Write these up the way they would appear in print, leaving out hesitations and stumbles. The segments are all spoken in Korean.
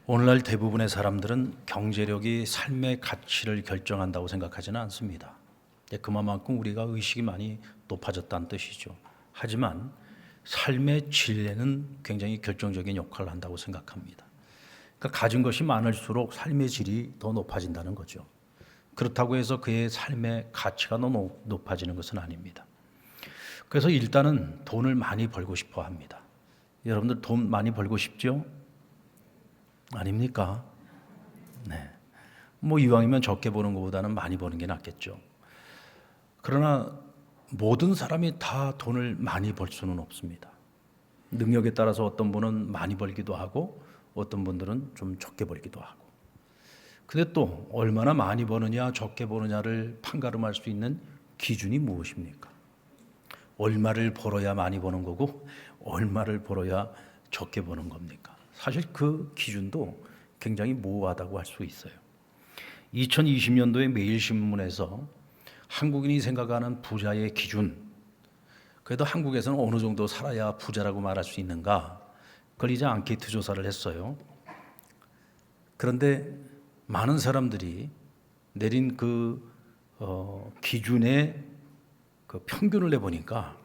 오늘날 대부분의 사람들은 경제력이 삶의 가치를 결정한다고 생각하지는 않습니다. 그만큼 우리가 의식이 많이 높아졌다는 뜻이죠. 하지만 삶의 질에는 굉장히 결정적인 역할을 한다고 생각합니다. 그러니까 가진 것이 많을수록 삶의 질이 더 높아진다는 거죠. 그렇다고 해서 그의 삶의 가치가 더 높아지는 것은 아닙니다. 그래서 일단은 돈을 많이 벌고 싶어 합니다. 여러분들 돈 많이 벌고 싶죠? 아닙니까? 네. 이왕이면 적게 버는 것보다는 많이 버는 게 낫겠죠. 그러나 모든 사람이 다 돈을 많이 벌 수는 없습니다. 능력에 따라서 어떤 분은 많이 벌기도 하고 어떤 분들은 좀 적게 벌기도 하고. 근데 또 얼마나 많이 버느냐 적게 버느냐를 판가름할 수 있는 기준이 무엇입니까? 얼마를 벌어야 많이 버는 거고 얼마를 벌어야 적게 버는 겁니까? 사실 그 기준도 굉장히 모호하다고 할 수 있어요. 2020년도에 매일신문에서 한국인이 생각하는 부자의 기준, 그래도 한국에서는 어느 정도 살아야 부자라고 말할 수 있는가, 그걸 이제 앙케이트 조사를 했어요. 그런데 많은 사람들이 내린 그 기준의 그 평균을 내보니까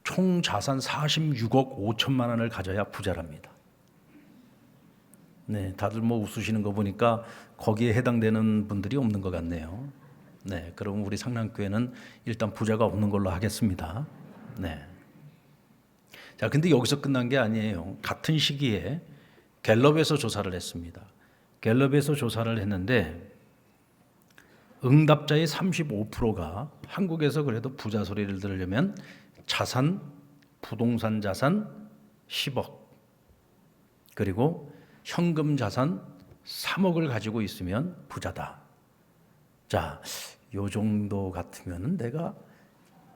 총 자산 46억 5천만 원을 가져야 부자랍니다. 네, 다들 웃으시는 거 보니까 거기에 해당되는 분들이 없는 것 같네요. 네, 그럼 우리 상남교회는 일단 부자가 없는 걸로 하겠습니다. 네. 자, 근데 여기서 끝난 게 아니에요. 같은 시기에 갤럽에서 조사를 했습니다. 갤럽에서 조사를 했는데 응답자의 35%가 한국에서 그래도 부자 소리를 들으려면 자산, 부동산 자산 10억, 그리고 현금 자산 3억을 가지고 있으면 부자다. 자, 요 정도 같으면 내가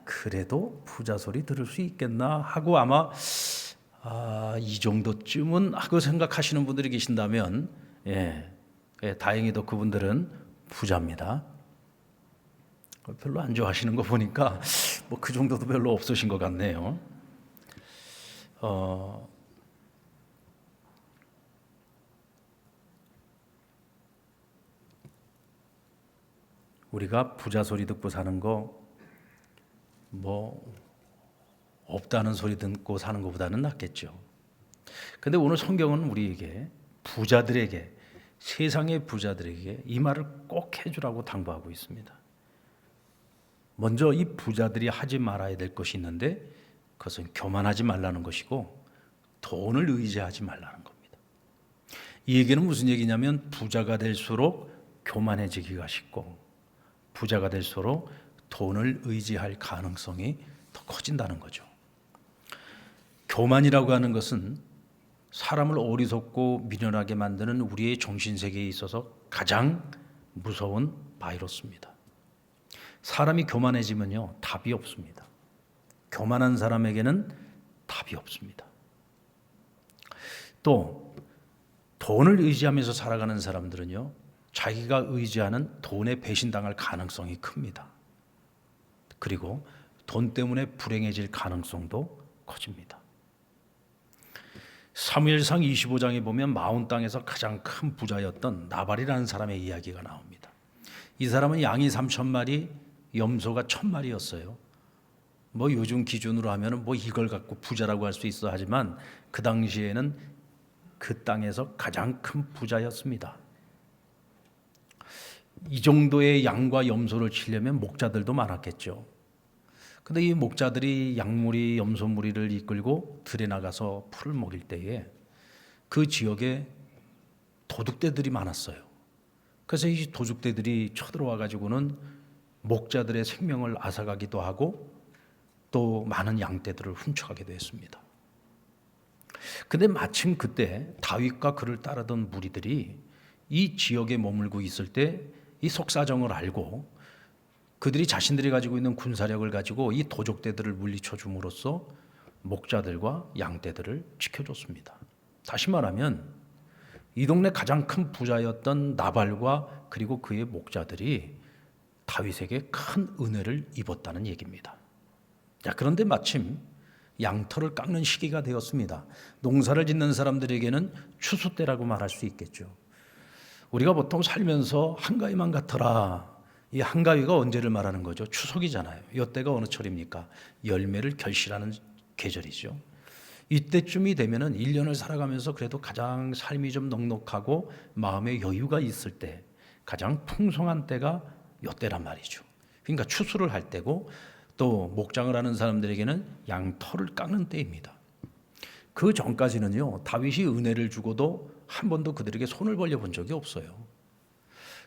그래도 부자 소리 들을 수 있겠나 하고 아마 이 정도쯤은 하고 생각하시는 분들이 계신다면 다행히도 그분들은 부자입니다. 별로 안 좋아하시는 거 보니까 그 정도도 별로 없으신 것 같네요. 우리가 부자 소리 듣고 사는 거 없다는 소리 듣고 사는 것보다는 낫겠죠. 근데 오늘 성경은 우리에게 부자들에게, 세상의 부자들에게 이 말을 꼭 해주라고 당부하고 있습니다. 먼저 이 부자들이 하지 말아야 될 것이 있는데 그것은 교만하지 말라는 것이고 돈을 의지하지 말라는 겁니다. 이 얘기는 무슨 얘기냐면 부자가 될수록 교만해지기가 쉽고 부자가 될수록 돈을 의지할 가능성이 더 커진다는 거죠. 교만이라고 하는 것은 사람을 어리석고 미련하게 만드는 우리의 정신세계에 있어서 가장 무서운 바이러스입니다. 사람이 교만해지면요, 답이 없습니다. 교만한 사람에게는 답이 없습니다. 또 돈을 의지하면서 살아가는 사람들은요, 자기가 의지하는 돈에 배신당할 가능성이 큽니다. 그리고 돈 때문에 불행해질 가능성도 커집니다. 사무엘상 25장에 보면 마온 땅에서 가장 큰 부자였던 나발이라는 사람의 이야기가 나옵니다. 이 사람은 양이 3,000마리, 염소가 1,000마리였어요. 요즘 기준으로 하면 이걸 갖고 부자라고 할 수 있어 하지만 그 당시에는 그 땅에서 가장 큰 부자였습니다. 이 정도의 양과 염소를 치려면 목자들도 많았겠죠. 근데 이 목자들이 양무리, 염소무리를 이끌고 들에 나가서 풀을 먹일 때에 그 지역에 도둑떼들이 많았어요. 그래서 이 도둑떼들이 쳐들어와 가지고는 목자들의 생명을 앗아가기도 하고 또 많은 양떼들을 훔쳐가기도 했습니다. 근데 마침 그때 다윗과 그를 따르던 무리들이 이 지역에 머물고 있을 때 이 속사정을 알고 그들이 자신들이 가지고 있는 군사력을 가지고 이 도적떼들을 물리쳐 줌으로써 목자들과 양떼들을 지켜줬습니다. 다시 말하면 이 동네 가장 큰 부자였던 나발과 그리고 그의 목자들이 다윗에게 큰 은혜를 입었다는 얘기입니다. 자, 그런데 마침 양털을 깎는 시기가 되었습니다. 농사를 짓는 사람들에게는 추수 때라고 말할 수 있겠죠. 우리가 보통 살면서 한가위만 같더라. 이 한가위가 언제를 말하는 거죠? 추석이잖아요. 이때가 어느 철입니까? 열매를 결실하는 계절이죠. 이때쯤이 되면은 1년을 살아가면서 그래도 가장 삶이 좀 넉넉하고 마음에 여유가 있을 때, 가장 풍성한 때가 이때란 말이죠. 그러니까 추수를 할 때고, 또 목장을 하는 사람들에게는 양털을 깎는 때입니다. 그 전까지는요, 다윗이 은혜를 주고도 한 번도 그들에게 손을 벌려본 적이 없어요.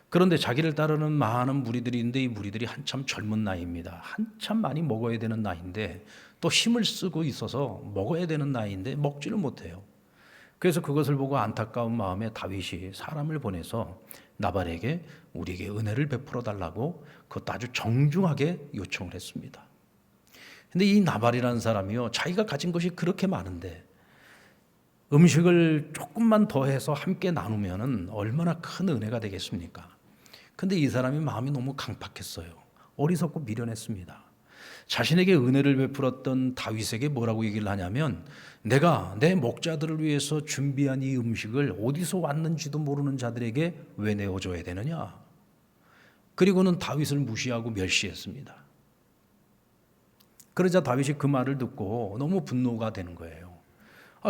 그런데 자기를 따르는 많은 무리들이 있는데, 이 무리들이 한참 젊은 나이입니다. 한참 많이 먹어야 되는 나이인데, 또 힘을 쓰고 있어서 먹어야 되는 나이인데 먹지를 못해요. 그래서 그것을 보고 안타까운 마음에 다윗이 사람을 보내서 나발에게 우리에게 은혜를 베풀어 달라고 그것도 아주 정중하게 요청을 했습니다. 근데 이 나발이라는 사람이요, 자기가 가진 것이 그렇게 많은데 음식을 조금만 더해서 함께 나누면은 얼마나 큰 은혜가 되겠습니까? 근데 이 사람이 마음이 너무 강팍했어요. 어리석고 미련했습니다. 자신에게 은혜를 베풀었던 다윗에게 뭐라고 얘기를 하냐면, 내가 내 목자들을 위해서 준비한 이 음식을 어디서 왔는지도 모르는 자들에게 왜 내어줘야 되느냐? 그리고는 다윗을 무시하고 멸시했습니다. 그러자 다윗이 그 말을 듣고 너무 분노가 되는 거예요.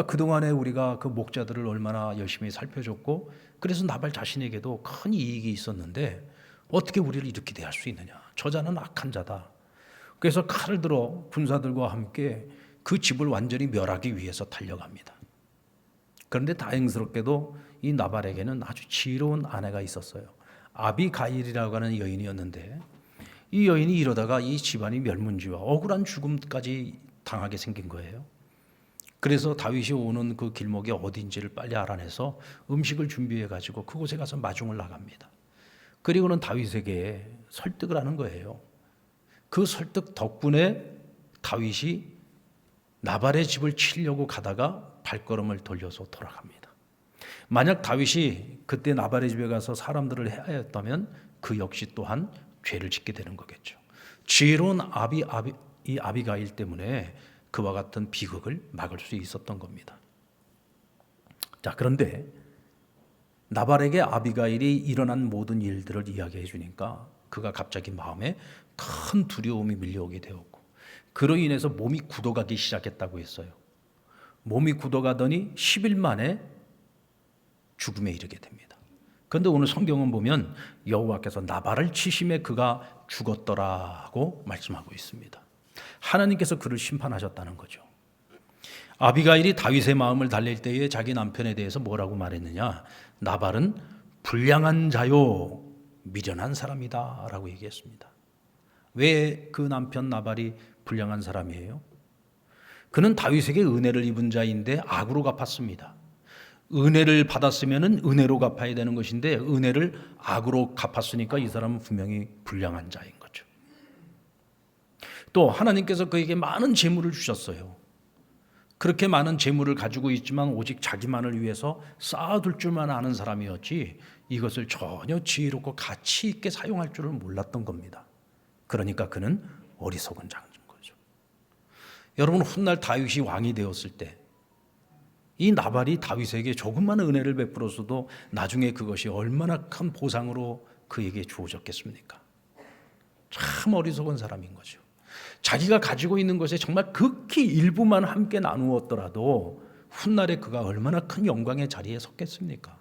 그동안에 우리가 그 목자들을 얼마나 열심히 살펴줬고, 그래서 나발 자신에게도 큰 이익이 있었는데 어떻게 우리를 이렇게 대할 수 있느냐? 저 자는 악한 자다. 그래서 칼을 들어 군사들과 함께 그 집을 완전히 멸하기 위해서 달려갑니다. 그런데 다행스럽게도 이 나발에게는 아주 지혜로운 아내가 있었어요. 아비가일이라고 하는 여인이었는데, 이 여인이 이러다가 이 집안이 멸문지와 억울한 죽음까지 당하게 생긴 거예요. 그래서 다윗이 오는 그 길목이 어딘지를 빨리 알아내서 음식을 준비해 가지고 그곳에 가서 마중을 나갑니다. 그리고는 다윗에게 설득을 하는 거예요. 그 설득 덕분에 다윗이 나발의 집을 치려고 가다가 발걸음을 돌려서 돌아갑니다. 만약 다윗이 그때 나발의 집에 가서 사람들을 해하였다면 그 역시 또한 죄를 짓게 되는 거겠죠. 지혜로운 이 아비가일 때문에 그와 같은 비극을 막을 수 있었던 겁니다. 자, 그런데 나발에게 아비가일이 일어난 모든 일들을 이야기해 주니까 그가 갑자기 마음에 큰 두려움이 밀려오게 되었고, 그로 인해서 몸이 굳어가기 시작했다고 했어요. 몸이 굳어가더니 10일 만에 죽음에 이르게 됩니다. 그런데 오늘 성경은 보면 여호와께서 나발을 치심에 그가 죽었더라고 말씀하고 있습니다. 하나님께서 그를 심판하셨다는 거죠. 아비가일이 다윗의 마음을 달랠 때에 자기 남편에 대해서 뭐라고 말했느냐? 나발은 불량한 자요, 미련한 사람이다 라고 얘기했습니다. 왜 그 남편 나발이 불량한 사람이에요? 그는 다윗에게 은혜를 입은 자인데 악으로 갚았습니다. 은혜를 받았으면 은혜로 갚아야 되는 것인데 은혜를 악으로 갚았으니까 이 사람은 분명히 불량한 자인 거죠. 또 하나님께서 그에게 많은 재물을 주셨어요. 그렇게 많은 재물을 가지고 있지만 오직 자기만을 위해서 쌓아둘 줄만 아는 사람이었지 이것을 전혀 지혜롭고 가치 있게 사용할 줄을 몰랐던 겁니다. 그러니까 그는 어리석은 자인 거죠. 여러분, 훗날 다윗이 왕이 되었을 때 이 나발이 다윗에게 조금만 은혜를 베풀었어도 나중에 그것이 얼마나 큰 보상으로 그에게 주어졌겠습니까? 참 어리석은 사람인 거죠. 자기가 가지고 있는 것에 정말 극히 일부만 함께 나누었더라도 훗날에 그가 얼마나 큰 영광의 자리에 섰겠습니까?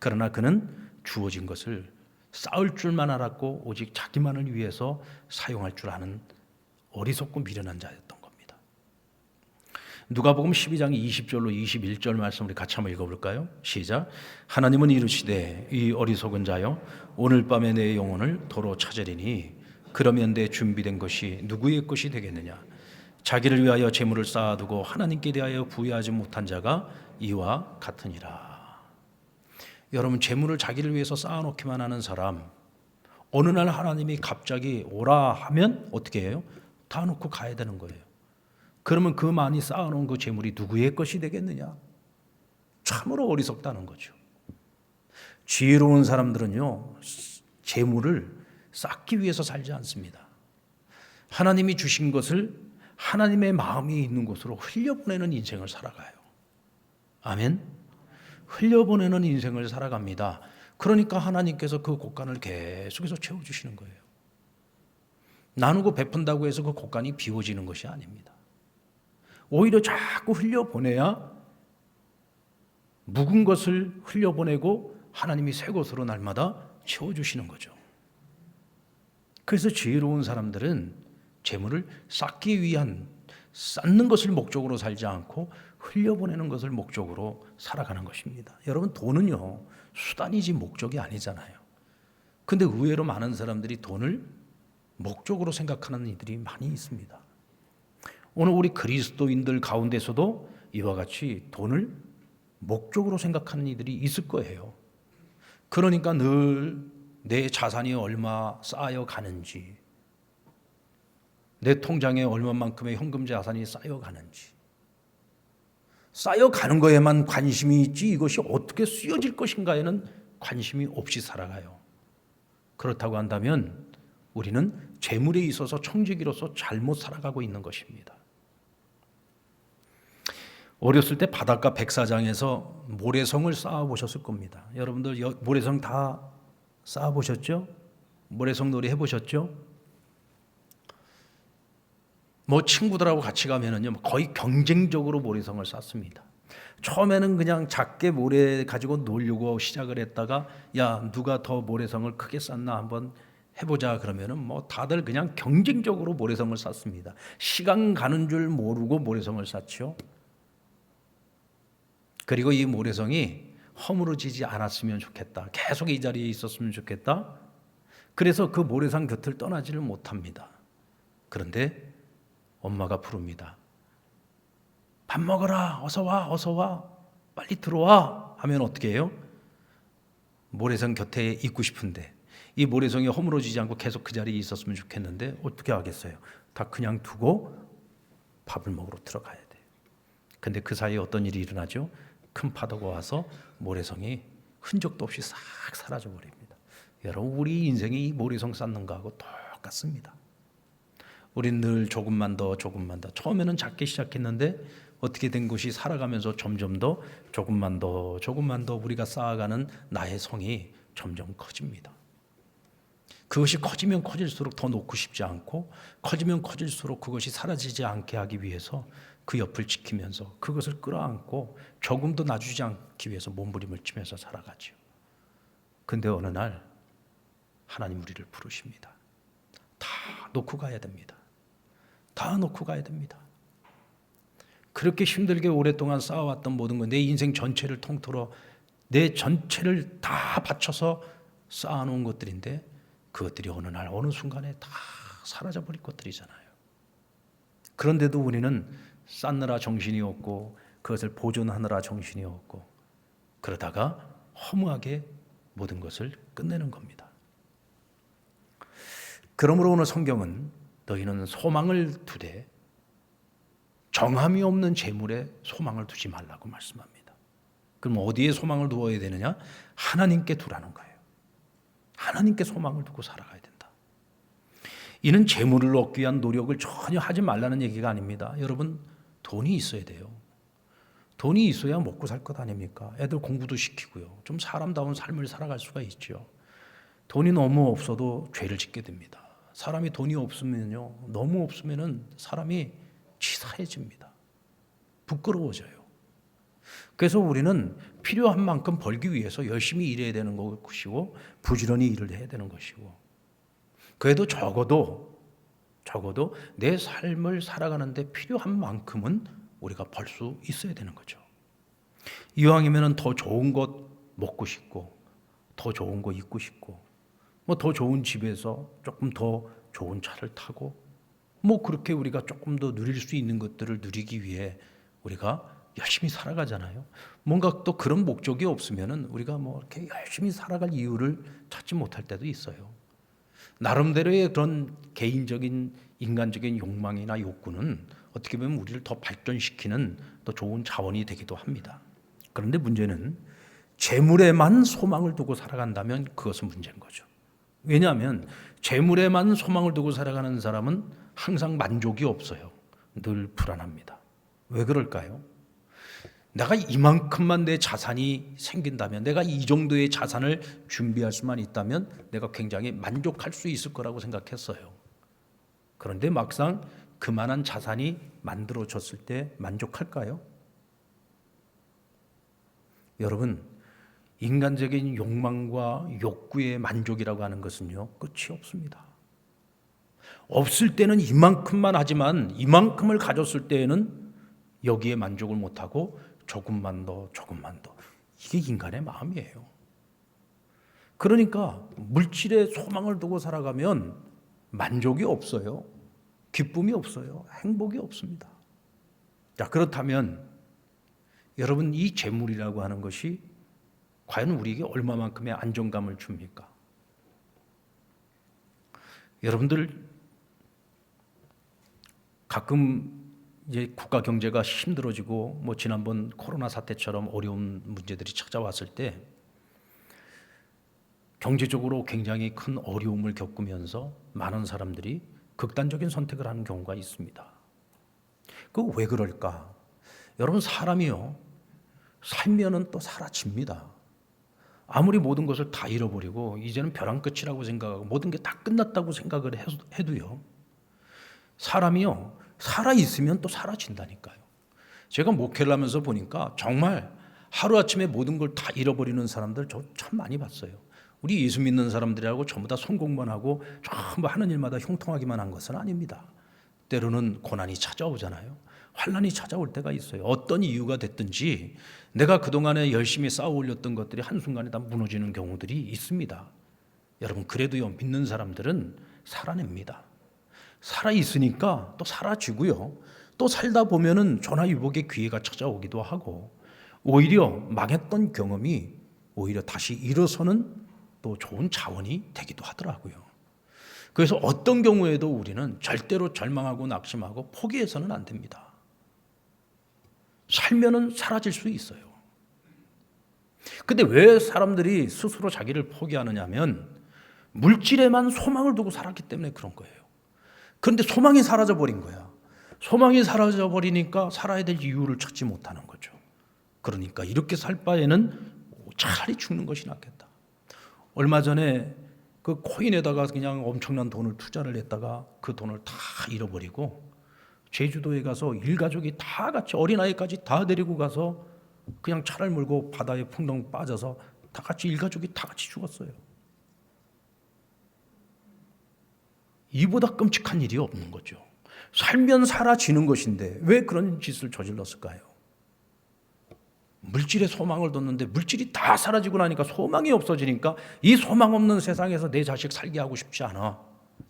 그러나 그는 주어진 것을 쌓을 줄만 알았고 오직 자기만을 위해서 사용할 줄 아는 어리석고 미련한 자였던 겁니다. 누가복음 12장 20절로 21절 말씀 우리 같이 한번 읽어볼까요? 시작. 하나님은 이르시되 이 어리석은 자여 오늘 밤에 내 영혼을 도로 찾으리니 그러면 내 준비된 것이 누구의 것이 되겠느냐? 자기를 위하여 재물을 쌓아두고 하나님께 대하여 부여하지 못한 자가 이와 같으니라. 여러분, 재물을 자기를 위해서 쌓아놓기만 하는 사람, 어느 날 하나님이 갑자기 오라 하면 어떻게 해요? 다 놓고 가야 되는 거예요. 그러면 그 많이 쌓아놓은 그 재물이 누구의 것이 되겠느냐? 참으로 어리석다는 거죠. 지혜로운 사람들은요, 재물을 쌓기 위해서 살지 않습니다. 하나님이 주신 것을 하나님의 마음이 있는 곳으로 흘려보내는 인생을 살아가요. 아멘. 흘려보내는 인생을 살아갑니다. 그러니까 하나님께서 그 곳간을 계속해서 채워주시는 거예요. 나누고 베푼다고 해서 그 곳간이 비워지는 것이 아닙니다. 오히려 자꾸 흘려보내야 묵은 것을 흘려보내고 하나님이 새 것으로 날마다 채워주시는 거죠. 그래서 지혜로운 사람들은 재물을 쌓기 위한, 쌓는 것을 목적으로 살지 않고 흘려보내는 것을 목적으로 살아가는 것입니다. 여러분, 돈은요 수단이지 목적이 아니잖아요. 근데 의외로 많은 사람들이 돈을 목적으로 생각하는 이들이 많이 있습니다. 오늘 우리 그리스도인들 가운데서도 이와 같이 돈을 목적으로 생각하는 이들이 있을 거예요. 그러니까 늘 내 자산이 얼마 쌓여 가는지, 내 통장에 얼마만큼의 현금 자산이 쌓여 가는지, 쌓여 가는 거에만 관심이 있지 이것이 어떻게 쓰여질 것인가에는 관심이 없이 살아가요. 그렇다고 한다면 우리는 재물에 있어서 청지기로서 잘못 살아가고 있는 것입니다. 어렸을 때 바닷가 백사장에서 모래성을 쌓아보셨을 겁니다. 여러분들 모래성 다 쌓아보셨죠? 모래성 놀이 해보셨죠? 뭐 친구들하고 같이 가면은요 거의 경쟁적으로 모래성을 쌓습니다. 처음에는 그냥 작게 모래 가지고 놀려고 시작을 했다가 야 누가 더 모래성을 크게 쌓나 한번 해보자 그러면은 뭐 다들 그냥 경쟁적으로 모래성을 쌓습니다. 시간 가는 줄 모르고 모래성을 쌓죠. 그리고 이 모래성이 허물어지지 않았으면 좋겠다. 계속 이 자리에 있었으면 좋겠다. 그래서 그 모래성 곁을 떠나지를 못합니다. 그런데 엄마가 부릅니다. 밥 먹어라. 어서 와. 어서 와. 빨리 들어와. 하면 어떻게 해요? 모래성 곁에 있고 싶은데 이 모래성이 허물어지지 않고 계속 그 자리에 있었으면 좋겠는데 어떻게 하겠어요? 다 그냥 두고 밥을 먹으러 들어가야 돼요. 근데 그 사이에 어떤 일이 일어나죠? 큰 파도가 와서 모래성이 흔적도 없이 싹 사라져 버립니다. 여러분, 우리 인생이 이 모래성 쌓는 거하고 똑같습니다. 우린 늘 조금만 더 처음에는 작게 시작했는데 어떻게 된 것이 살아가면서 점점 더 조금만 더 우리가 쌓아가는 나의 성이 점점 커집니다. 그것이 커지면 커질수록 더 놓고 싶지 않고 커지면 커질수록 그것이 사라지지 않게 하기 위해서 그 옆을 지키면서 그것을 끌어안고 조금도 놔주지 않기 위해서 몸부림을 치면서 살아가죠. 근데 어느 날 하나님 우리를 부르십니다. 다 놓고 가야 됩니다. 다 놓고 가야 됩니다. 그렇게 힘들게 오랫동안 쌓아왔던 모든 것, 내 인생 전체를 통틀어 내 전체를 다 바쳐서 쌓아놓은 것들인데 그것들이 어느 날 어느 순간에 다 사라져버릴 것들이잖아요. 그런데도 우리는 쌓느라 정신이 없고 그것을 보존하느라 정신이 없고 그러다가 허무하게 모든 것을 끝내는 겁니다. 그러므로 오늘 성경은 너희는 소망을 두되 정함이 없는 재물에 소망을 두지 말라고 말씀합니다. 그럼 어디에 소망을 두어야 되느냐? 하나님께 두라는 거예요. 하나님께 소망을 두고 살아가야 된다. 이는 재물을 얻기 위한 노력을 전혀 하지 말라는 얘기가 아닙니다. 여러분, 돈이 있어야 돼요. 돈이 있어야 먹고 살 것 아닙니까? 애들 공부도 시키고요. 좀 사람다운 삶을 살아갈 수가 있죠. 돈이 너무 없어도 죄를 짓게 됩니다. 사람이 돈이 없으면요, 너무 없으면은 사람이 치사해집니다. 부끄러워져요. 그래서 우리는 필요한 만큼 벌기 위해서 열심히 일해야 되는 것이고 부지런히 일을 해야 되는 것이고 그래도 적어도 내 삶을 살아가는데 필요한 만큼은 우리가 벌 수 있어야 되는 거죠. 이왕이면 더 좋은 것 먹고 싶고 더 좋은 거 입고 싶고 뭐 더 좋은 집에서 조금 더 좋은 차를 타고 뭐 그렇게 우리가 조금 더 누릴 수 있는 것들을 누리기 위해 우리가 열심히 살아가잖아요. 뭔가 또 그런 목적이 없으면은 우리가 뭐 이렇게 열심히 살아갈 이유를 찾지 못할 때도 있어요. 나름대로의 그런 개인적인 인간적인 욕망이나 욕구는 어떻게 보면 우리를 더 발전시키는 더 좋은 자원이 되기도 합니다. 그런데 문제는 재물에만 소망을 두고 살아간다면 그것은 문제인 거죠. 왜냐하면 재물에만 소망을 두고 살아가는 사람은 항상 만족이 없어요. 늘 불안합니다. 왜 그럴까요? 내가 이만큼만 내 자산이 생긴다면, 내가 이 정도의 자산을 준비할 수만 있다면 내가 굉장히 만족할 수 있을 거라고 생각했어요. 그런데 막상 그만한 자산이 만들어졌을 때 만족할까요? 여러분, 인간적인 욕망과 욕구의 만족이라고 하는 것은요, 끝이 없습니다. 없을 때는 이만큼만 하지만 이만큼을 가졌을 때에는 여기에 만족을 못하고 조금만 더, 조금만 더. 이게 인간의 마음이에요. 그러니까 물질에 소망을 두고 살아가면 만족이 없어요. 기쁨이 없어요. 행복이 없습니다. 자, 그렇다면 여러분, 이 재물이라고 하는 것이 과연 우리에게 얼마만큼의 안정감을 줍니까? 여러분들 가끔 이제 국가 경제가 힘들어지고 지난번 코로나 사태처럼 어려운 문제들이 찾아왔을 때 경제적으로 굉장히 큰 어려움을 겪으면서 많은 사람들이 극단적인 선택을 하는 경우가 있습니다. 그 왜 그럴까? 여러분, 사람이요, 살면은 또 사라집니다. 아무리 모든 것을 다 잃어버리고 이제는 벼랑 끝이라고 생각하고 모든 게 다 끝났다고 생각을 해도요, 사람이요, 살아있으면 또 사라진다니까요. 제가 목회를 하면서 보니까 정말 하루아침에 모든 걸 다 잃어버리는 사람들 저 참 많이 봤어요. 우리 예수 믿는 사람들이라고 전부 다 성공만 하고 전부 하는 일마다 형통하기만 한 것은 아닙니다. 때로는 고난이 찾아오잖아요. 환난이 찾아올 때가 있어요. 어떤 이유가 됐든지 내가 그동안에 열심히 쌓아 올렸던 것들이 한순간에 다 무너지는 경우들이 있습니다. 여러분, 그래도요, 믿는 사람들은 살아냅니다. 살아있으니까 또 사라지고요, 또 살다 보면은 전화위복의 기회가 찾아오기도 하고, 오히려 망했던 경험이 오히려 다시 일어서는 또 좋은 자원이 되기도 하더라고요. 그래서 어떤 경우에도 우리는 절대로 절망하고 낙심하고 포기해서는 안 됩니다. 살면은 사라질 수 있어요. 근데 왜 사람들이 스스로 자기를 포기하느냐면 물질에만 소망을 두고 살았기 때문에 그런 거예요. 그런데 소망이 사라져 버린 거야. 소망이 사라져 버리니까 살아야 될 이유를 찾지 못하는 거죠. 그러니까 이렇게 살 바에는 차라리 죽는 것이 낫겠다. 얼마 전에 그 코인에다가 그냥 엄청난 돈을 투자를 했다가 그 돈을 다 잃어버리고 제주도에 가서 일가족이 다 같이, 어린아이까지 다 데리고 가서 그냥 차를 몰고 바다에 풍덩 빠져서 다 같이 일가족이 다 같이 죽었어요. 이보다 끔찍한 일이 없는 거죠. 살면 사라지는 것인데 왜 그런 짓을 저질렀을까요? 물질에 소망을 뒀는데 물질이 다 사라지고 나니까 소망이 없어지니까 이 소망 없는 세상에서 내 자식 살게 하고 싶지 않아.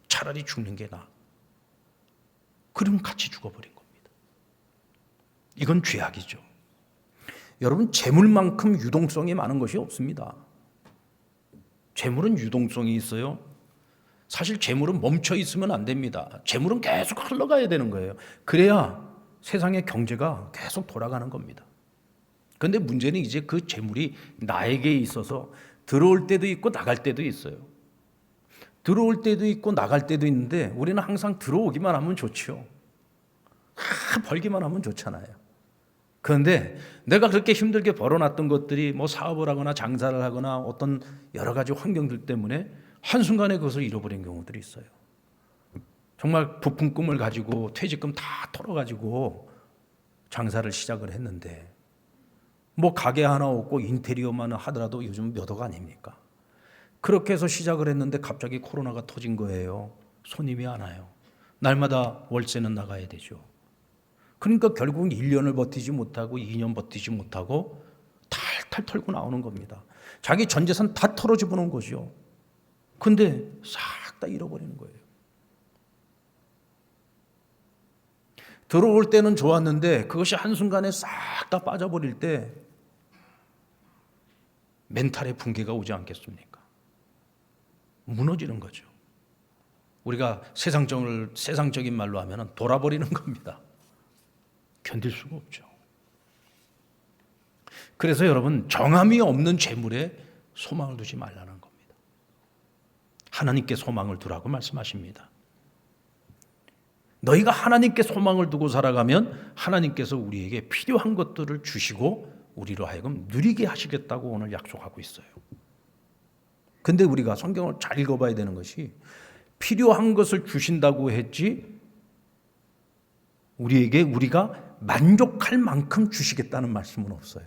차라리 죽는 게 나아. 그럼 같이 죽어버린 겁니다. 이건 죄악이죠. 여러분, 재물만큼 유동성이 많은 것이 없습니다. 재물은 유동성이 있어요. 사실 재물은 멈춰 있으면 안 됩니다. 재물은 계속 흘러가야 되는 거예요. 그래야 세상의 경제가 계속 돌아가는 겁니다. 그런데 문제는 이제 그 재물이 나에게 있어서 들어올 때도 있고 나갈 때도 있어요. 들어올 때도 있고 나갈 때도 있는데 우리는 항상 들어오기만 하면 좋죠. 벌기만 하면 좋잖아요. 그런데 내가 그렇게 힘들게 벌어놨던 것들이 사업을 하거나 장사를 하거나 어떤 여러 가지 환경들 때문에 한순간에 그것을 잃어버린 경우들이 있어요. 정말 부푼 꿈을 가지고 퇴직금 다 털어가지고 장사를 시작을 했는데 가게 하나 없고 인테리어만 하더라도 요즘 몇 억 아닙니까? 그렇게 해서 시작을 했는데 갑자기 코로나가 터진 거예요. 손님이 안 와요. 날마다 월세는 나가야 되죠. 그러니까 결국은 1년을 버티지 못하고 2년 버티지 못하고 탈탈 털고 나오는 겁니다. 자기 전 재산 다 털어집어놓은 거죠. 근데 싹 다 잃어버리는 거예요. 들어올 때는 좋았는데 그것이 한순간에 싹 다 빠져버릴 때 멘탈의 붕괴가 오지 않겠습니까? 무너지는 거죠. 우리가 세상적인 말로 하면 돌아버리는 겁니다. 견딜 수가 없죠. 그래서 여러분, 정함이 없는 재물에 소망을 두지 말라는 겁니다. 하나님께 소망을 두라고 말씀하십니다. 너희가 하나님께 소망을 두고 살아가면 하나님께서 우리에게 필요한 것들을 주시고 우리로 하여금 누리게 하시겠다고 오늘 약속하고 있어요. 근데 우리가 성경을 잘 읽어봐야 되는 것이 필요한 것을 주신다고 했지 우리가 만족할 만큼 주시겠다는 말씀은 없어요.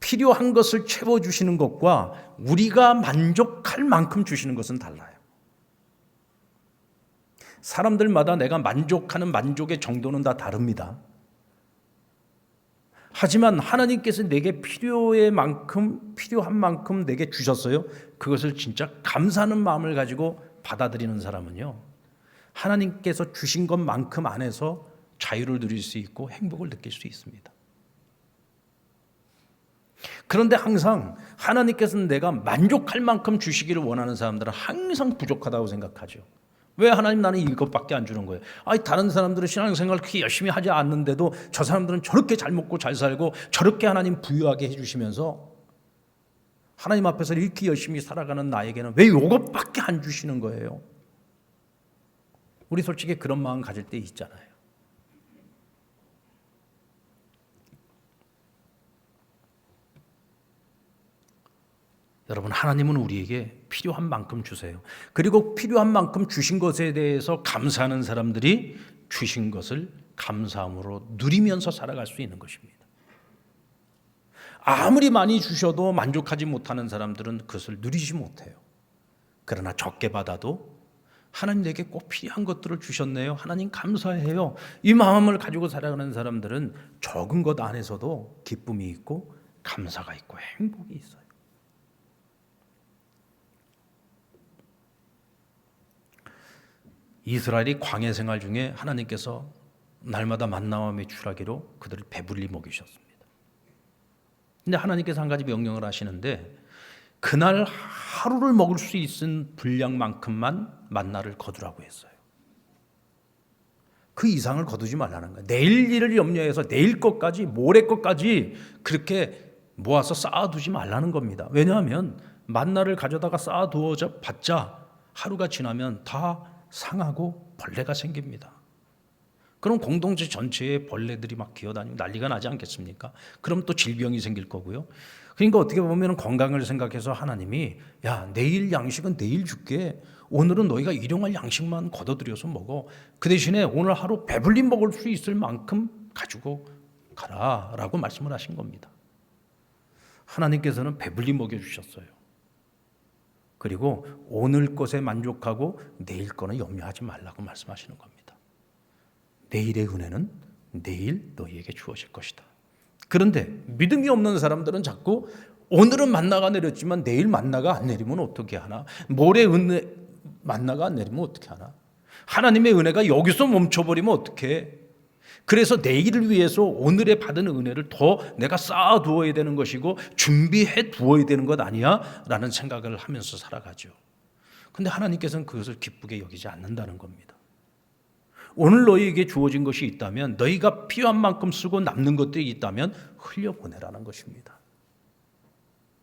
필요한 것을 채워주시는 것과 우리가 만족할 만큼 주시는 것은 달라요. 사람들마다 내가 만족하는 만족의 정도는 다 다릅니다. 하지만 하나님께서 내게 필요한 만큼 내게 주셨어요. 그것을 진짜 감사하는 마음을 가지고 받아들이는 사람은요, 하나님께서 주신 것만큼 안에서 자유를 누릴 수 있고 행복을 느낄 수 있습니다. 그런데 항상 하나님께서는 내가 만족할 만큼 주시기를 원하는 사람들은 항상 부족하다고 생각하죠. 왜 하나님 나는 이것밖에 안 주는 거예요? 아니 다른 사람들은 신앙생활 그렇게 열심히 하지 않는데도 저 사람들은 저렇게 잘 먹고 잘 살고 저렇게 하나님 부유하게 해주시면서 하나님 앞에서 이렇게 열심히 살아가는 나에게는 왜 이것밖에 안 주시는 거예요? 우리 솔직히 그런 마음 가질 때 있잖아요. 여러분, 하나님은 우리에게 필요한 만큼 주세요. 그리고 필요한 만큼 주신 것에 대해서 감사하는 사람들이 주신 것을 감사함으로 누리면서 살아갈 수 있는 것입니다. 아무리 많이 주셔도 만족하지 못하는 사람들은 그것을 누리지 못해요. 그러나 적게 받아도 하나님 내게 꼭 필요한 것들을 주셨네요. 하나님 감사해요. 이 마음을 가지고 살아가는 사람들은 적은 것 안에서도 기쁨이 있고 감사가 있고 행복이 있어요. 이스라엘이 광야 생활 중에 하나님께서 날마다 만나와 메추라기로 그들을 배불리 먹이셨습니다. 근데 하나님께서 한 가지 명령을 하시는데 그날 하루를 먹을 수 있는 분량만큼만 만나를 거두라고 했어요. 그 이상을 거두지 말라는 거예요. 내일 일을 염려해서 내일 것까지 모레 것까지 그렇게 모아서 쌓아두지 말라는 겁니다. 왜냐하면 만나를 가져다가 쌓아두어 봤자 하루가 지나면 다 상하고 벌레가 생깁니다. 그럼 공동체 전체에 벌레들이 막 기어다니고 난리가 나지 않겠습니까? 그럼 또 질병이 생길 거고요. 그러니까 어떻게 보면 건강을 생각해서 하나님이 야 내일 양식은 내일 줄게. 오늘은 너희가 일용할 양식만 걷어들여서 먹어. 그 대신에 오늘 하루 배불리 먹을 수 있을 만큼 가지고 가라 라고 말씀을 하신 겁니다. 하나님께서는 배불리 먹여주셨어요. 그리고 오늘 것에 만족하고 내일 거는 염려하지 말라고 말씀하시는 겁니다. 내일의 은혜는 내일 너희에게 주어질 것이다. 그런데 믿음이 없는 사람들은 자꾸 오늘은 만나가 내렸지만 내일 만나가 안 내리면 어떻게 하나? 모레 만나가 안 내리면 어떻게 하나? 하나님의 은혜가 여기서 멈춰버리면 어떻게 해? 그래서 내일을 위해서 오늘에 받은 은혜를 더 내가 쌓아두어야 되는 것이고 준비해 두어야 되는 것 아니야? 라는 생각을 하면서 살아가죠. 근데 하나님께서는 그것을 기쁘게 여기지 않는다는 겁니다. 오늘 너희에게 주어진 것이 있다면 너희가 필요한 만큼 쓰고 남는 것들이 있다면 흘려보내라는 것입니다.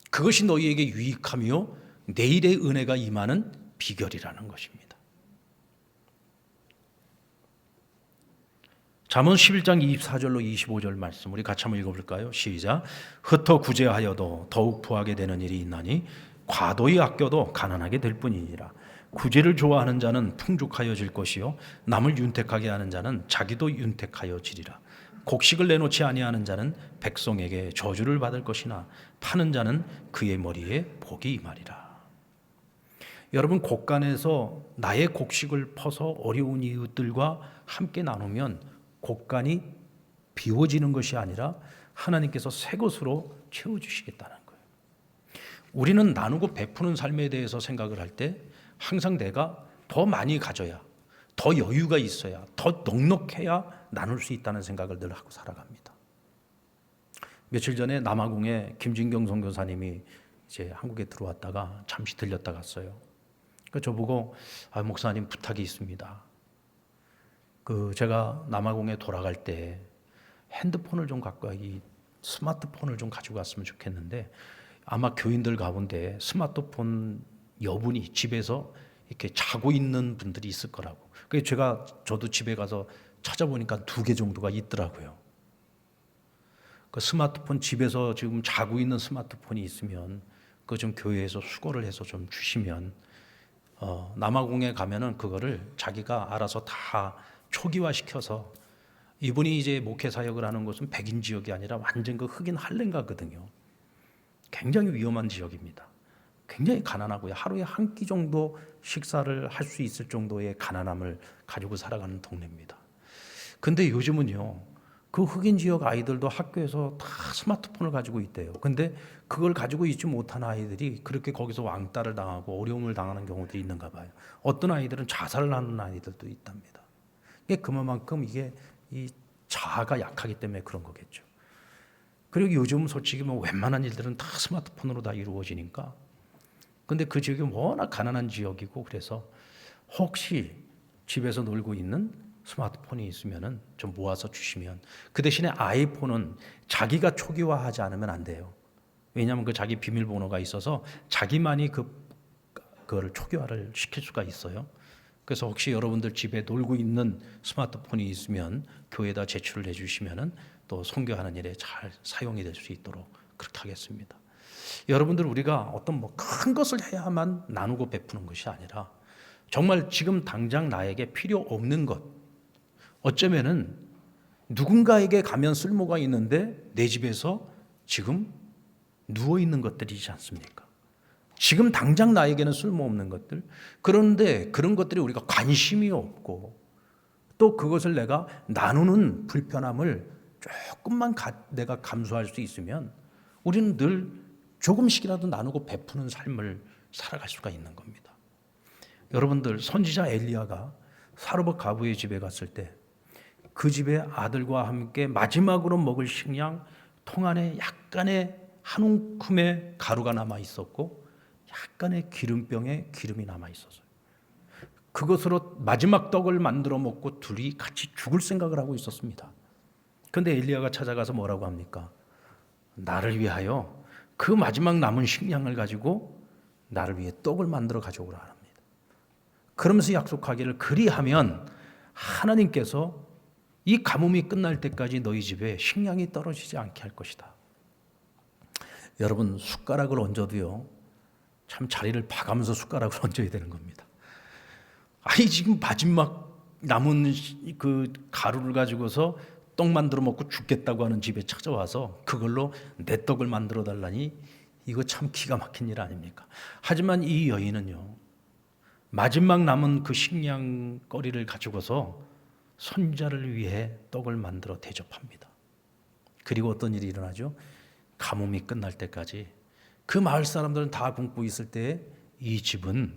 그것이 너희에게 유익하며 내일의 은혜가 임하는 비결이라는 것입니다. 잠언 11장 24절로 25절 말씀 우리 같이 한번 읽어볼까요? 시작. 흩어 구제하여도 더욱 부하게 되는 일이 있나니 과도히 아껴도 가난하게 될 뿐이니라. 구제를 좋아하는 자는 풍족하여질 것이요 남을 윤택하게 하는 자는 자기도 윤택하여지리라. 곡식을 내놓지 아니하는 자는 백성에게 저주를 받을 것이나 파는 자는 그의 머리에 복이 임하리라. 여러분, 곡간에서 나의 곡식을 퍼서 어려운 이웃들과 함께 나누면 곡간이 비워지는 것이 아니라 하나님께서 새 것으로 채워주시겠다는 거예요. 우리는 나누고 베푸는 삶에 대해서 생각을 할 때 항상 내가 더 많이 가져야, 더 여유가 있어야, 더 넉넉해야 나눌 수 있다는 생각을 늘 하고 살아갑니다. 며칠 전에 남아공에 김진경 선교사님이 이제 한국에 들어왔다가 잠시 들렸다 갔어요. 그러니까 저보고 목사님 부탁이 있습니다. 제가 남아공에 돌아갈 때 핸드폰을 좀 스마트폰을 좀 가지고 갔으면 좋겠는데 아마 교인들 가운데 스마트폰 여분이 집에서 이렇게 자고 있는 분들이 있을 거라고. 그래서 저도 집에 가서 찾아보니까 2개 정도가 있더라고요. 그 스마트폰 집에서 지금 자고 있는 스마트폰이 있으면 그거 좀 교회에서 수거를 해서 좀 주시면 남아공에 가면은 그거를 자기가 알아서 다 초기화시켜서 이분이 이제 목회 사역을 하는 곳은 백인 지역이 아니라 완전 그 흑인 할렘가거든요. 굉장히 위험한 지역입니다. 굉장히 가난하고요. 하루에 한 끼 정도 식사를 할 수 있을 정도의 가난함을 가지고 살아가는 동네입니다. 근데 요즘은요, 그 흑인 지역 아이들도 학교에서 다 스마트폰을 가지고 있대요. 근데 그걸 가지고 있지 못한 아이들이 그렇게 거기서 왕따를 당하고 어려움을 당하는 경우도 있는가 봐요. 어떤 아이들은 자살을 하는 아이들도 있답니다. 이게 그만큼 이게 이 자아가 약하기 때문에 그런 거겠죠. 그리고 요즘 솔직히 뭐 웬만한 일들은 다 스마트폰으로 다 이루어지니까. 근데 그 지역이 워낙 가난한 지역이고 그래서 혹시 집에서 놀고 있는 스마트폰이 있으면은 좀 모아서 주시면, 그 대신에 아이폰은 자기가 초기화하지 않으면 안 돼요. 왜냐하면 그 자기 비밀번호가 있어서 자기만이 그거를 초기화를 시킬 수가 있어요. 그래서 혹시 여러분들 집에 놀고 있는 스마트폰이 있으면 교회에다 제출을 해주시면은 또 선교하는 일에 잘 사용이 될 수 있도록 그렇게 하겠습니다. 여러분들, 우리가 어떤 뭐 큰 것을 해야만 나누고 베푸는 것이 아니라 정말 지금 당장 나에게 필요 없는 것, 어쩌면은 누군가에게 가면 쓸모가 있는데 내 집에서 지금 누워 있는 것들이지 않습니까? 지금 당장 나에게는 쓸모없는 것들, 그런데 그런 것들이 우리가 관심이 없고 또 그것을 내가 나누는 불편함을 조금만 내가 감수할 수 있으면 우리는 늘 조금씩이라도 나누고 베푸는 삶을 살아갈 수가 있는 겁니다. 여러분들, 선지자 엘리야가 사르밧 과부의 집에 갔을 때 그 집에 아들과 함께 마지막으로 먹을 식량 통 안에 약간의 한 움큼의 가루가 남아 있었고 약간의 기름병에 기름이 남아 있었어요. 그것으로 마지막 떡을 만들어 먹고 둘이 같이 죽을 생각을 하고 있었습니다. 그런데 엘리야가 찾아가서 뭐라고 합니까? 나를 위하여 그 마지막 남은 식량을 가지고 나를 위해 떡을 만들어 가져오라 합니다. 그러면서 약속하기를, 그리하면 하나님께서 이 가뭄이 끝날 때까지 너희 집에 식량이 떨어지지 않게 할 것이다. 여러분, 숟가락을 얹어도요, 참 자리를 봐가면서 숟가락을 얹어야 되는 겁니다. 아니, 지금 마지막 남은 그 가루를 가지고서 떡 만들어 먹고 죽겠다고 하는 집에 찾아와서 그걸로 내 떡을 만들어 달라니, 이거 참 기가 막힌 일 아닙니까? 하지만 이 여인은요, 마지막 남은 그 식량거리를 가지고서 선자를 위해 떡을 만들어 대접합니다. 그리고 어떤 일이 일어나죠? 가뭄이 끝날 때까지 그 마을 사람들은 다 굶고 있을 때 이 집은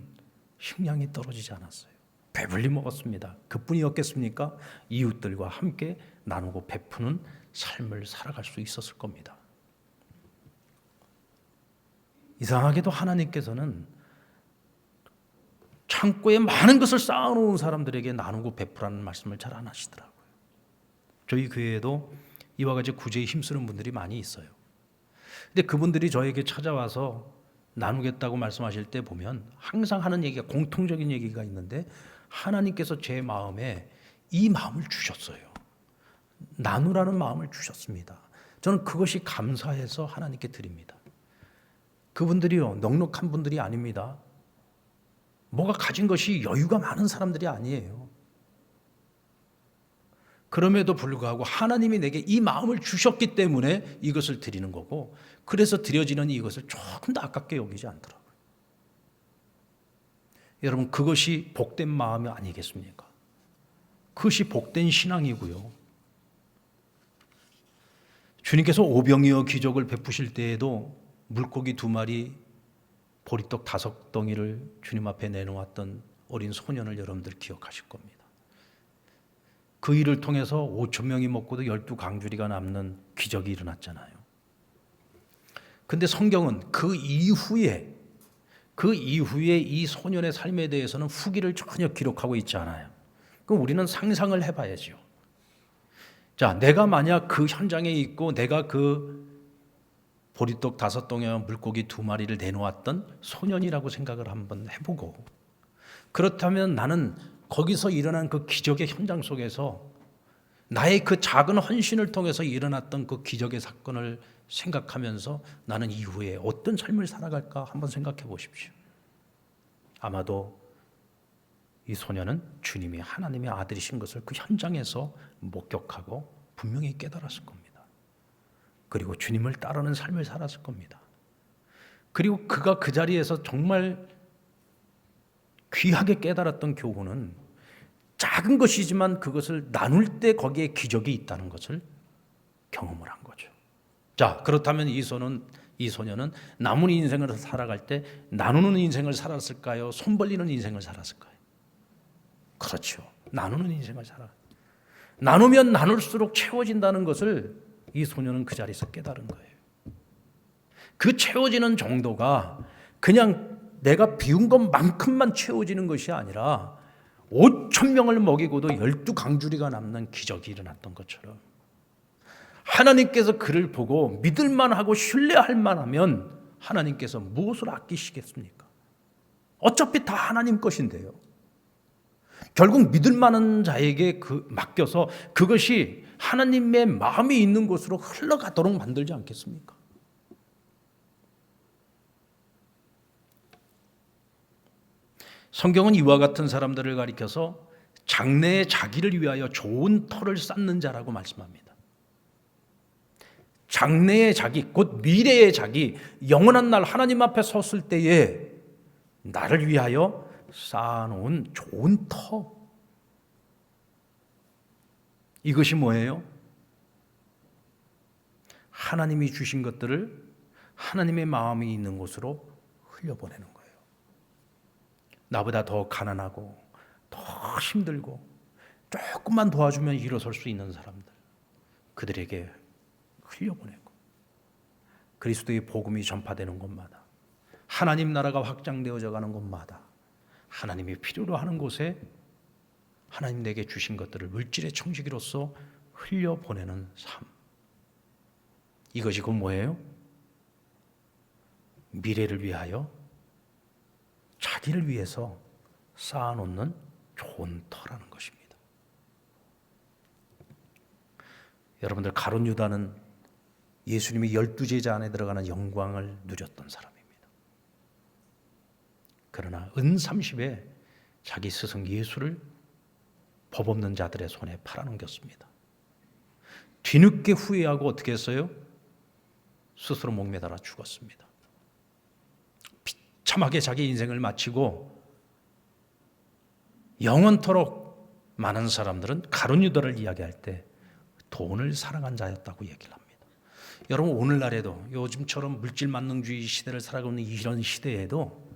식량이 떨어지지 않았어요. 배불리 먹었습니다. 그뿐이었겠습니까? 이웃들과 함께 나누고 베푸는 삶을 살아갈 수 있었을 겁니다. 이상하게도 하나님께서는 창고에 많은 것을 쌓아놓은 사람들에게 나누고 베푸라는 말씀을 잘 안 하시더라고요. 저희 교회에도 이와 같이 구제에 힘쓰는 분들이 많이 있어요. 근데 그분들이 저에게 찾아와서 나누겠다고 말씀하실 때 보면 항상 하는 얘기가, 공통적인 얘기가 있는데, 하나님께서 제 마음에 이 마음을 주셨어요. 나누라는 마음을 주셨습니다. 저는 그것이 감사해서 하나님께 드립니다. 그분들이요, 넉넉한 분들이 아닙니다. 뭐가 가진 것이 여유가 많은 사람들이 아니에요. 그럼에도 불구하고 하나님이 내게 이 마음을 주셨기 때문에 이것을 드리는 거고, 그래서 드려지는 이것을 조금 더 아깝게 여기지 않더라고요. 여러분, 그것이 복된 마음이 아니겠습니까? 그것이 복된 신앙이고요. 주님께서 오병이어 기적을 베푸실 때에도 물고기 2마리, 보리떡 5덩이를 주님 앞에 내놓았던 어린 소년을 여러분들 기억하실 겁니다. 그 일을 통해서 5,000명이 먹고도 12강주리가 남는 기적이 일어났잖아요. 근데 성경은 그 이후에 이 소년의 삶에 대해서는 후기를 전혀 기록하고 있지 않아요. 그럼 우리는 상상을 해봐야죠. 자, 내가 만약 그 현장에 있고 내가 그 보리떡 5덩이와 물고기 2마리를 내놓았던 소년이라고 생각을 한번 해보고, 그렇다면 나는 거기서 일어난 그 기적의 현장 속에서 나의 그 작은 헌신을 통해서 일어났던 그 기적의 사건을 생각하면서 나는 이후에 어떤 삶을 살아갈까 한번 생각해 보십시오. 아마도 이 소녀는 주님이 하나님의 아들이신 것을 그 현장에서 목격하고 분명히 깨달았을 겁니다. 그리고 주님을 따르는 삶을 살았을 겁니다. 그리고 그가 그 자리에서 정말 귀하게 깨달았던 교훈은 작은 것이지만 그것을 나눌 때 거기에 기적이 있다는 것을 경험을 한 거죠. 자, 그렇다면 이 소녀는 남은 인생을 살아갈 때 나누는 인생을 살았을까요? 손 벌리는 인생을 살았을까요? 그렇죠. 나누는 인생을 살아. 나누면 나눌수록 채워진다는 것을 이 소녀는 그 자리에서 깨달은 거예요. 그 채워지는 정도가 그냥 내가 비운 것만큼만 채워지는 것이 아니라 5천 명을 먹이고도 12강주리가 남는 기적이 일어났던 것처럼 하나님께서 그를 보고 믿을만하고 신뢰할 만하면 하나님께서 무엇을 아끼시겠습니까? 어차피 다 하나님 것인데요. 결국 믿을만한 자에게 맡겨서 그것이 하나님의 마음이 있는 곳으로 흘러가도록 만들지 않겠습니까? 성경은 이와 같은 사람들을 가리켜서 장래에 자기를 위하여 좋은 터를 쌓는 자라고 말씀합니다. 장래의 자기, 곧 미래의 자기, 영원한 날 하나님 앞에 섰을 때에 나를 위하여 쌓아놓은 좋은 터. 이것이 뭐예요? 하나님이 주신 것들을 하나님의 마음이 있는 곳으로 흘려보내는 거예요. 나보다 더 가난하고 더 힘들고 조금만 도와주면 일어설 수 있는 사람들, 그들에게 흘려보내고 그리스도의 복음이 전파되는 곳마다, 하나님 나라가 확장되어져 가는 곳마다 하나님이 필요로 하는 곳에 하나님 내게 주신 것들을 물질의 청지기로서 흘려보내는 삶. 이것이 곧 뭐예요? 미래를 위하여 자기를 위해서 쌓아놓는 좋은 터라는 것입니다. 여러분들, 가룟 유다는 예수님이 12제자 안에 들어가는 영광을 누렸던 사람입니다. 그러나 은30에 자기 스승 예수를 법 없는 자들의 손에 팔아넘겼습니다. 뒤늦게 후회하고 어떻게 했어요? 스스로 목매달아 죽었습니다. 비참하게 자기 인생을 마치고 영원토록 많은 사람들은 가룟 유다를 이야기할 때 돈을 사랑한 자였다고 얘기를 합니다. 여러분, 오늘날에도 요즘처럼 물질 만능주의 시대를 살아가고 있는 이런 시대에도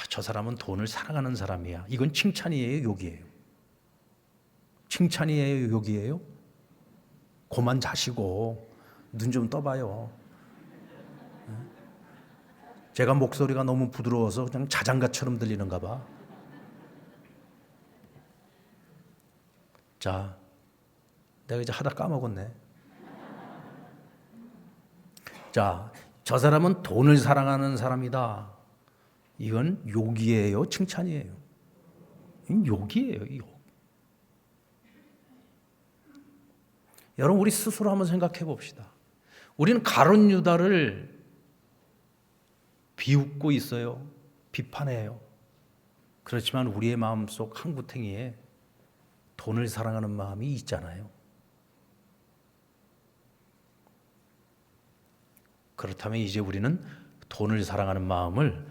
저 사람은 돈을 사랑하는 사람이야, 이건 칭찬이에요, 욕이에요? 칭찬이에요, 욕이에요? 고만 자시고 눈 좀 떠봐요. 제가 목소리가 너무 부드러워서 그냥 자장가처럼 들리는가 봐. 자, 내가 이제 하다 까먹었네. 자, 저 사람은 돈을 사랑하는 사람이다. 이건 욕이에요, 칭찬이에요? 이건 욕이에요, 욕. 여러분, 우리 스스로 한번 생각해 봅시다. 우리는 가룟 유다를 비웃고 있어요. 비판해요. 그렇지만 우리의 마음속 한 구탱이에 돈을 사랑하는 마음이 있잖아요. 그렇다면 이제 우리는 돈을 사랑하는 마음을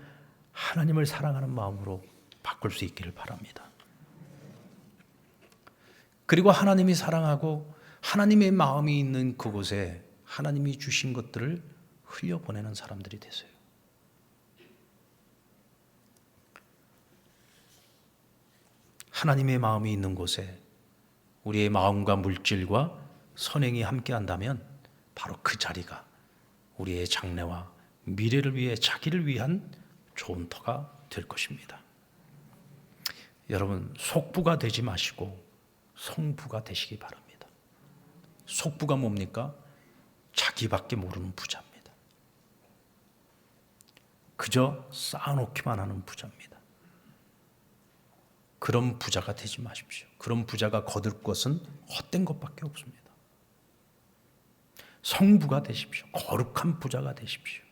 하나님을 사랑하는 마음으로 바꿀 수 있기를 바랍니다. 그리고 하나님이 사랑하고 하나님의 마음이 있는 그곳에 하나님이 주신 것들을 흘려보내는 사람들이 되세요. 하나님의 마음이 있는 곳에 우리의 마음과 물질과 선행이 함께한다면 바로 그 자리가 우리의 장래와 미래를 위해 자기를 위한 좋은 터가 될 것입니다. 여러분, 속부가 되지 마시고 성부가 되시기 바랍니다. 속부가 뭡니까? 자기밖에 모르는 부자입니다. 그저 쌓아놓기만 하는 부자입니다. 그런 부자가 되지 마십시오. 그런 부자가 거둘 것은 헛된 것밖에 없습니다. 성부가 되십시오. 거룩한 부자가 되십시오.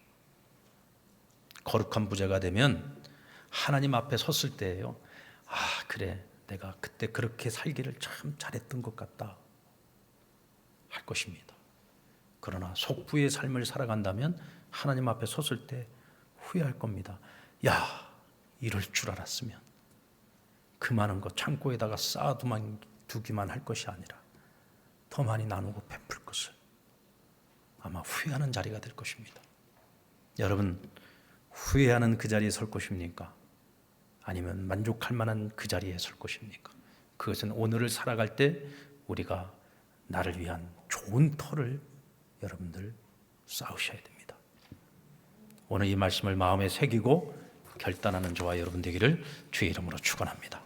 거룩한 부자가 되면 하나님 앞에 섰을 때예요. 아, 그래, 내가 그때 그렇게 살기를 참 잘했던 것 같다 할 것입니다. 그러나 속부의 삶을 살아간다면 하나님 앞에 섰을 때 후회할 겁니다. 야, 이럴 줄 알았으면 그 많은 것 창고에다가 쌓아두기만 할 것이 아니라 더 많이 나누고 베풀 것을 아마 후회하는 자리가 될 것입니다. 여러분, 후회하는 그 자리에 설 것입니까? 아니면 만족할 만한 그 자리에 설 것입니까? 그것은 오늘을 살아갈 때 우리가 나를 위한 좋은 터를 여러분들 쌓으셔야 됩니다. 오늘 이 말씀을 마음에 새기고 결단하는 저와 여러분 되기를 주의 이름으로 축원합니다.